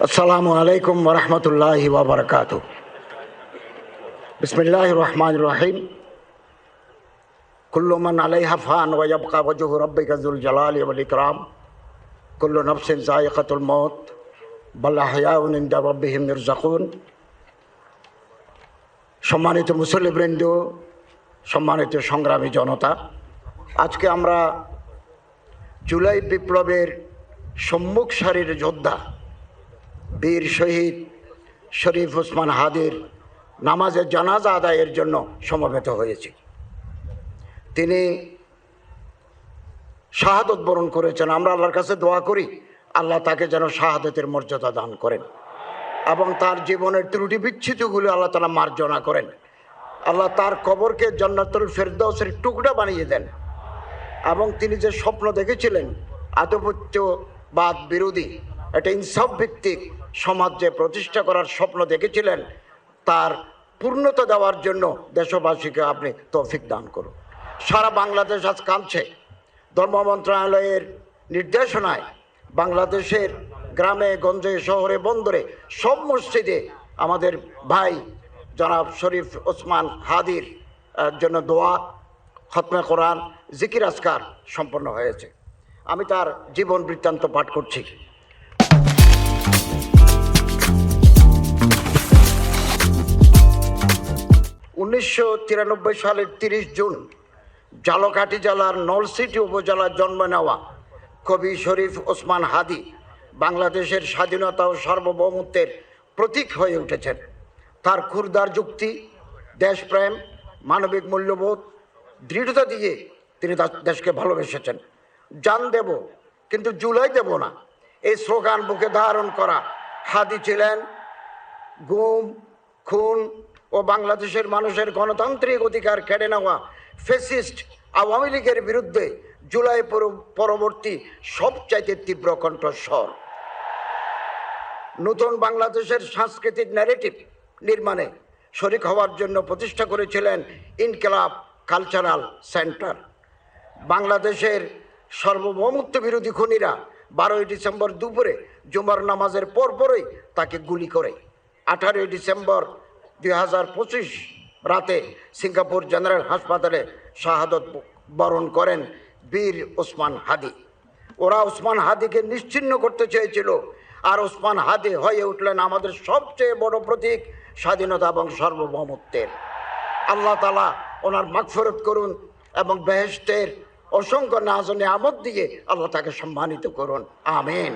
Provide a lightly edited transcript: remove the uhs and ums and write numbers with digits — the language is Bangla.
আসসালামু আলাইকুম ওয়া রাহমাতুল্লাহি ওয়া বারাকাতুহু। বিসমিল্লাহির রহমানির রহিম। কুল্লু মান আলাইহা ফান ওয়া ইয়াবকা ওয়াজহু রাব্বিকা যুল জালালি ওয়াল ইকরাম। কুল্লু নাফসিন যায়িকাতুল মাউত বাল আহইয়াউন ইনদা রাব্বিহিম ইরযাকুন। সম্মানিত মুসল্লিবৃন্দ, সম্মানিত সংগ্রামী জনতা, আজকে আমরা জুলাই বিপ্লবের সম্মুখ সারির যোদ্ধা বীর শহীদ শরীফ ওসমান হাদির নামাজের জানাজা আদায়ের জন্য সমবেত হয়েছি। তিনি শাহাদত বরণ করেছেন। আমরা আল্লাহর কাছে দোয়া করি আল্লাহ তাকে যেন শাহাদতের মর্যাদা দান করেন এবং তার জীবনের ত্রুটি বিচ্ছুতিগুলো আল্লাহ তাআলা মার্জনা করেন। আল্লাহ তার কবরকে জান্নাতুল ফেরদাউসের টুকরা বানিয়ে দেন এবং তিনি যে স্বপ্ন দেখেছিলেন আধিপত্যবাদ বিরোধী একটা ইনসাফ ভিত্তিক সমাজ যে প্রতিষ্ঠা করার স্বপ্ন দেখেছিলেন তার পূর্ণতা দেওয়ার জন্য দেশবাসীকে আপনি তৌফিক দান করুন। সারা বাংলাদেশ আজ কাঁদছে। ধর্ম মন্ত্রণালয়ের নির্দেশনায় বাংলাদেশের গ্রামে গঞ্জে শহরে বন্দরে সব মসজিদে আমাদের ভাই জনাব শরীফ ওসমান হাদির জন্য দোয়া, খতমে কোরআন, জিকির আজকার সম্পন্ন হয়েছে। আমি তার জীবন বৃত্তান্ত পাঠ করছি। 1993 সালের 30 জুন ঝালকাঠি জেলার নলছিটি উপজেলার জন্ম নেওয়া কবি শরীফ ওসমান হাদি বাংলাদেশের স্বাধীনতা ও সার্বভৌমত্বের প্রতীক হয়ে উঠেছেন। তার ক্ষুরদার যুক্তি, দেশপ্রেম, মানবিক মূল্যবোধ, দৃঢ়তা দিয়ে তিনি দেশকে ভালোবেসেছেন। জান দেব কিন্তু জুলাই দেব না, এই স্লোগান বুকে ধারণ করা হাদি ছিলেন গুম, খুন ও বাংলাদেশের মানুষের গণতান্ত্রিক অধিকার কেড়ে নেওয়া ফ্যাসিস্ট আওয়ামী লীগের বিরুদ্ধে জুলাই পরবর্তী সবচাইতে তীব্র কণ্ঠস্বর। নতুন বাংলাদেশের সাংস্কৃতিক ন্যারেটিভ নির্মাণে শরিক হওয়ার জন্য প্রতিষ্ঠা করেছিলেন ইনকিলাব কালচারাল সেন্টার। বাংলাদেশের সার্বভৌমত্ব বিরোধী খুনিরা 12ই ডিসেম্বর দুপুরে জুমার নামাজের পরপরই তাকে গুলি করে 18ই ডিসেম্বর 2025 রাতে সিঙ্গাপুর জেনারেল হাসপাতালে শাহাদত বরণ করেন বীর ওসমান হাদি। ওরা ওসমান হাদিকে নিশ্চিহ্ন করতে চেয়েছিল, আর ওসমান হাদি হয়ে উঠলেন আমাদের সবচেয়ে বড় প্রতীক স্বাধীনতা এবং সার্বভৌমত্বের। আল্লাহ তাআলা ওনার মাগফিরাত করুন এবং বেহেশতের অসংখ্য নাজ ও নিয়ামত দিয়ে আল্লাহ তাকে সম্মানিত করুন। আমিন।